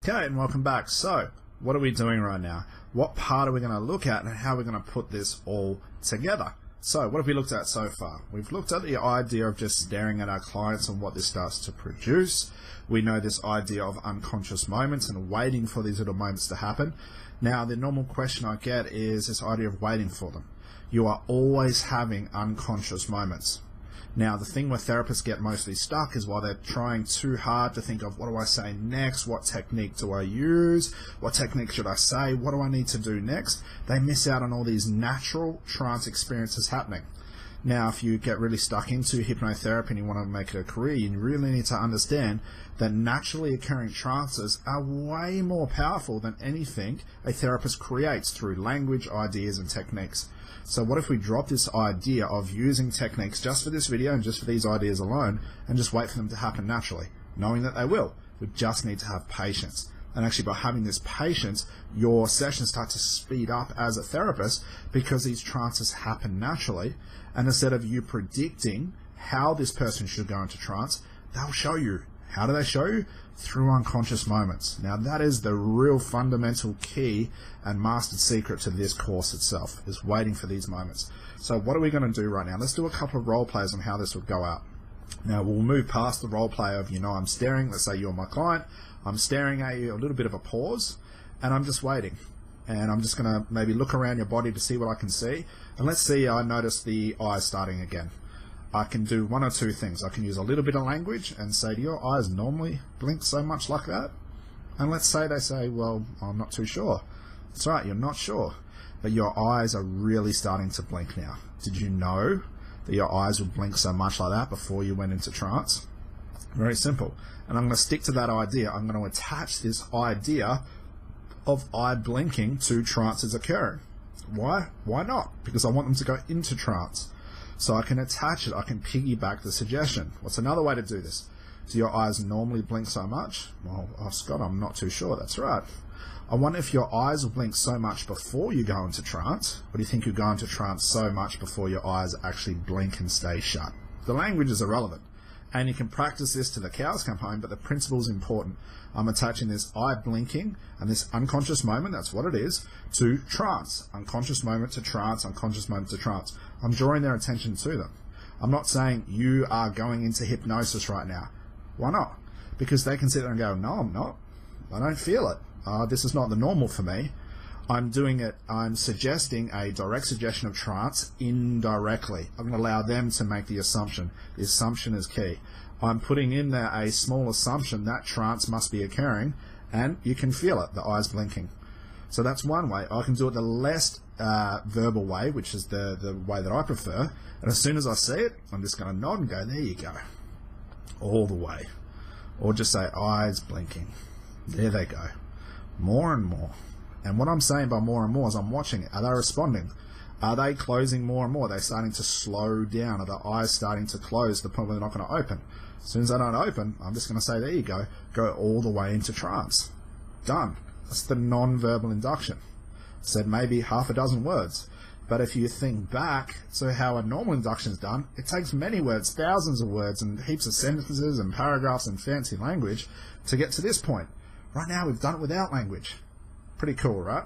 Okay, and welcome back. So, what are we doing right now? What part are we going to look at and how are we going to put this all together? So, what have we looked at so far? We've looked at the idea of just staring at our clients and what this starts to produce. We know this idea of unconscious moments and waiting for these little moments to happen. Now, the normal question I get is this idea of waiting for them. You are always having unconscious moments. Now, the thing where therapists get mostly stuck is while they're trying too hard to think of what do I say next, what technique do I use, what technique should I say, what do I need to do next, they miss out on all these natural trance experiences happening. Now, if you get really stuck into hypnotherapy and you want to make it a career, you really need to understand that naturally occurring trances are way more powerful than anything a therapist creates through language, ideas, and techniques. So what if we drop this idea of using techniques just for this video and just for these ideas alone and just wait for them to happen naturally, knowing that they will. We just need to have patience. And actually by having this patience, your sessions start to speed up as a therapist because these trances happen naturally. And instead of you predicting how this person should go into trance, they'll show you. How do they show you? Through unconscious moments. Now that is the real fundamental key and mastered secret to this course itself, is waiting for these moments. So what are we going to do right now? Let's do a couple of role plays on how this would go out. Now we'll move past the role play of, I'm staring, let's say you're my client, I'm staring at you, a little bit of a pause, and I'm just waiting. And I'm just going to maybe look around your body to see what I can see. And let's see, I notice the eyes starting again. I can do one or two things. I can use a little bit of language and say, do your eyes normally blink so much like that? And let's say they say, well, I'm not too sure. That's right, you're not sure. But your eyes are really starting to blink now. Did you know that your eyes would blink so much like that before you went into trance? Very simple. And I'm going to stick to that idea. I'm going to attach this idea of eye blinking to trances occurring. Why? Why not? Because I want them to go into trance. So I can attach it, I can piggyback the suggestion. What's another way to do this? Do your eyes normally blink so much? Well, Scott, I'm not too sure. That's right. I wonder if your eyes will blink so much before you go into trance. Or do you think you go into trance so much before your eyes actually blink and stay shut? The language is irrelevant. And you can practice this till the cows come home, but the principle is important. I'm attaching this eye blinking and this unconscious moment, that's what it is, to trance. Unconscious moment to trance, unconscious moment to trance. I'm drawing their attention to them. I'm not saying you are going into hypnosis right now. Why not? Because they can sit there and go, no, I'm not. I don't feel it. This is not the normal for me. I'm doing it, I'm suggesting a direct suggestion of trance indirectly. I'm going to allow them to make the assumption. The assumption is key. I'm putting in there a small assumption that trance must be occurring, and you can feel it, the eyes blinking. So that's one way. I can do it the less verbal way, which is the way that I prefer. And as soon as I see it, I'm just going to nod and go, there you go. All the way. Or just say, eyes blinking. There they go. More and more. And what I'm saying by more and more is I'm watching it. Are they responding? Are they closing more and more? Are they starting to slow down? Are the eyes starting to close to the point where they're not going to open? As soon as they don't open, I'm just going to say, there you go. Go all the way into trance. Done. That's the non-verbal induction. Said maybe half a dozen words. But if you think back to how a normal induction is done, it takes many words, thousands of words, and heaps of sentences and paragraphs and fancy language to get to this point. Right now, we've done it without language. Pretty cool, right?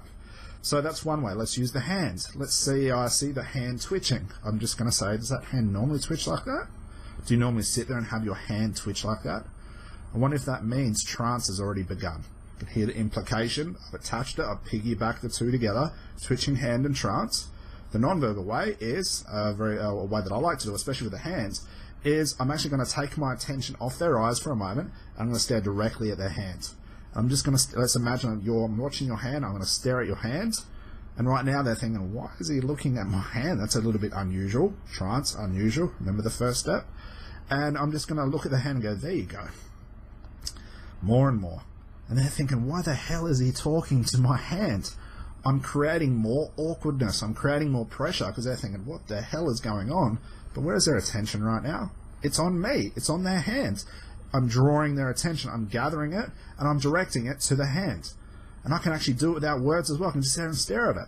So that's one way. Let's use the hands. Let's see, I see the hand twitching. I'm just going to say, does that hand normally twitch like that? Do you normally sit there and have your hand twitch like that? I wonder if that means trance has already begun. You can hear the implication. I've attached it. I've piggybacked the two together. Twitching hand and trance. The non-verbal way is, a way that I like to do, especially with the hands, is I'm actually going to take my attention off their eyes for a moment, and I'm going to stare directly at their hands. I'm just going to, let's imagine I'm watching your hand, I'm going to stare at your hand, and right now they're thinking, why is he looking at my hand? That's a little bit unusual. Trance, unusual. Remember the first step? And I'm just going to look at the hand and go, there you go. More and more. And they're thinking, why the hell is he talking to my hand? I'm creating more awkwardness. I'm creating more pressure because they're thinking, what the hell is going on? But where is their attention right now? It's on me. It's on their hands. I'm drawing their attention. I'm gathering it and I'm directing it to the hand. And I can actually do it without words as well. I can just sit there and stare at it.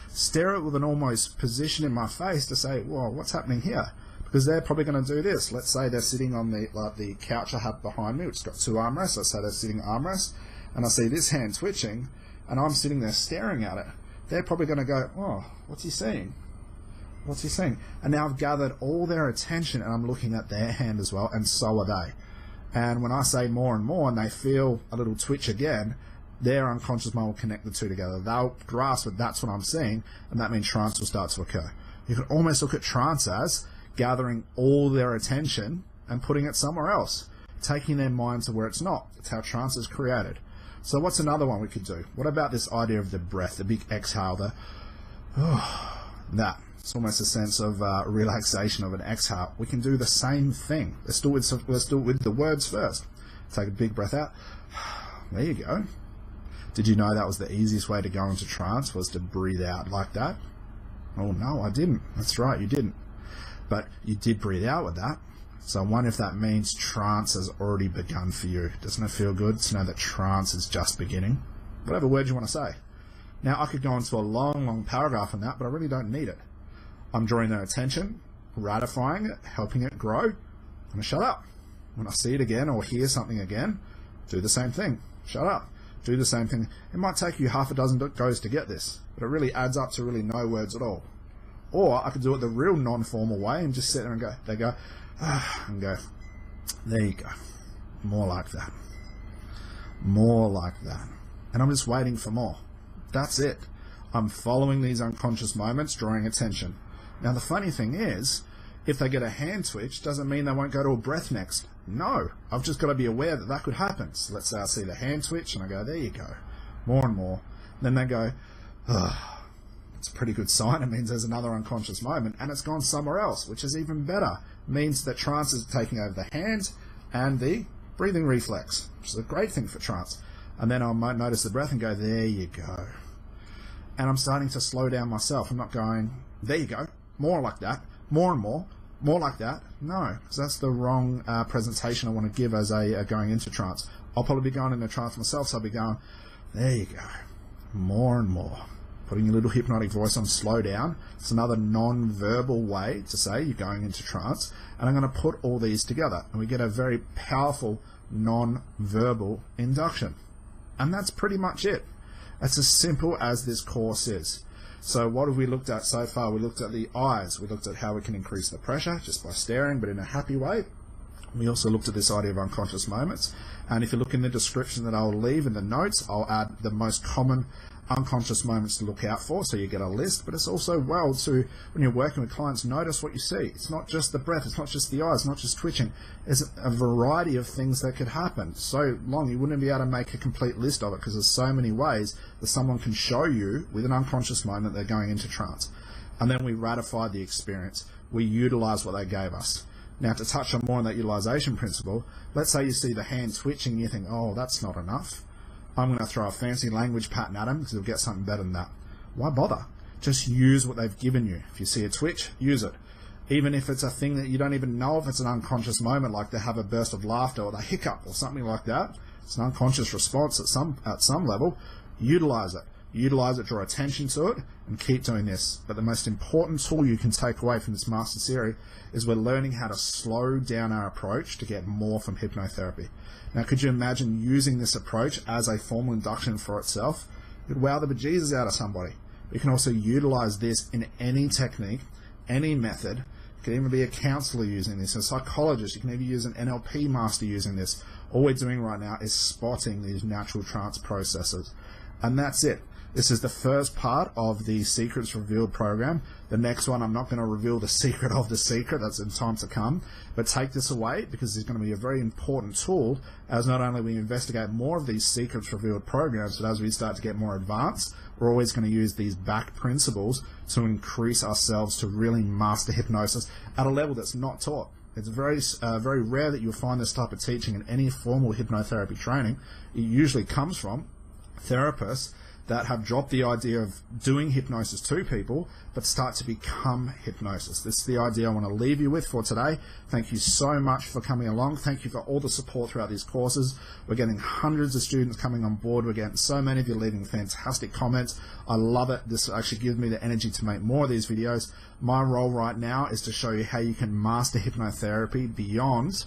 Stare at it with an almost position in my face to say, well, what's happening here? Because they're probably going to do this. Let's say they're sitting on the couch I have behind me, which has got two armrests. Let's say they're sitting armrests. and I see this hand twitching, and I'm sitting there staring at it, they're probably going to go, oh, what's he seeing? What's he seeing? And now I've gathered all their attention, and I'm looking at their hand as well, and so are they. And when I say more and more, and they feel a little twitch again, their unconscious mind will connect the two together. They'll grasp that that's what I'm seeing, and that means trance will start to occur. You can almost look at trance as gathering all their attention and putting it somewhere else, taking their mind to where it's not. It's how trance is created. So what's another one we could do? What about this idea of the breath, the big exhale, that? It's almost a sense of relaxation of an exhale. We can do the same thing. Let's do it with the words first. Take a big breath out. There you go. Did you know that was the easiest way to go into trance, was to breathe out like that? Oh no, I didn't. That's right, you didn't. But you did breathe out with that. So I wonder if that means trance has already begun for you. Doesn't it feel good to know that trance is just beginning? Whatever word you want to say. Now, I could go into a long, long paragraph on that, but I really don't need it. I'm drawing their attention, ratifying it, helping it grow. I'm going to shut up. When I see it again or hear something again, do the same thing. Shut up. Do the same thing. It might take you half a dozen goes to get this, but it really adds up to really no words at all. Or I could do it the real non-formal way and just sit there and go, they go, and go, there you go. More like that. More like that. And I'm just waiting for more. That's it. I'm following these unconscious moments, drawing attention. Now the funny thing is, if they get a hand twitch, doesn't mean they won't go to a breath next. No, I've just got to be aware that that could happen. So let's say I see the hand twitch and I go, there you go. More and more. Then they go, it's a pretty good sign. It means there's another unconscious moment and it's gone somewhere else, which is even better. It means that trance is taking over the hands and the breathing reflex, which is a great thing for trance. And then I might notice the breath and go, there you go. And I'm starting to slow down myself. I'm not going, there you go, more like that, more and more like that. No, because that's the wrong presentation I want to give as a going into trance. I'll probably be going into trance myself, so I'll be going, there you go, more and more. Putting your little hypnotic voice on slow down. It's another non-verbal way to say you're going into trance. And I'm going to put all these together. And we get a very powerful non-verbal induction. And that's pretty much it. It's as simple as this course is. So what have we looked at so far? We looked at the eyes. We looked at how we can increase the pressure just by staring, but in a happy way. We also looked at this idea of unconscious moments. And if you look in the description that I'll leave in the notes, I'll add the most common unconscious moments to look out for, so you get a list. But it's also well to, when you're working with clients, notice what you see. It's not just the breath, it's not just the eyes, it's not just twitching. There's a variety of things that could happen. So long you wouldn't be able to make a complete list of it, because there's so many ways that someone can show you with an unconscious moment they're going into trance. And then we ratify the experience. We utilize what they gave us. Now, to touch on more on that utilization principle, let's say you see the hand twitching and you think, oh, that's not enough. I'm going to throw a fancy language pattern at them because you'll get something better than that. Why bother? Just use what they've given you. If you see a twitch, use it. Even if it's a thing that you don't even know if it's an unconscious moment, like they have a burst of laughter or they hiccup or something like that. It's an unconscious response at some level. Utilize it. Utilize it, draw attention to it, and keep doing this. But the most important tool you can take away from this master series is we're learning how to slow down our approach to get more from hypnotherapy. Now, could you imagine using this approach as a formal induction for itself? It would wow the bejesus out of somebody. You can also utilize this in any technique, any method. You can even be a counselor using this, a psychologist. You can even use an NLP master using this. All we're doing right now is spotting these natural trance processes. And that's it. This is the first part of the Secrets Revealed program. The next one, I'm not going to reveal the secret of the secret. That's in time to come. But take this away, because it's going to be a very important tool as not only we investigate more of these Secrets Revealed programs, but as we start to get more advanced, we're always going to use these back principles to increase ourselves to really master hypnosis at a level that's not taught. It's very rare that you'll find this type of teaching in any formal hypnotherapy training. It usually comes from therapists that have dropped the idea of doing hypnosis to people, but start to become hypnosis. This is the idea I want to leave you with for today. Thank you so much for coming along. Thank you for all the support throughout these courses. We're getting hundreds of students coming on board. We're getting so many of you leaving fantastic comments. I love it. This actually gives me the energy to make more of these videos. My role right now is to show you how you can master hypnotherapy beyond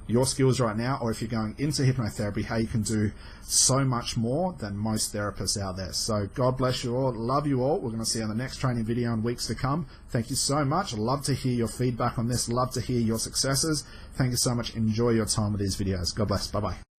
your skills right now, or if you're going into hypnotherapy, how you can do so much more than most therapists out there. So God bless you all. Love you all. We're going to see you on the next training video in weeks to come. Thank you so much. I'd love to hear your feedback on this. Love to hear your successes. Thank you so much. Enjoy your time with these videos. God bless. Bye-bye.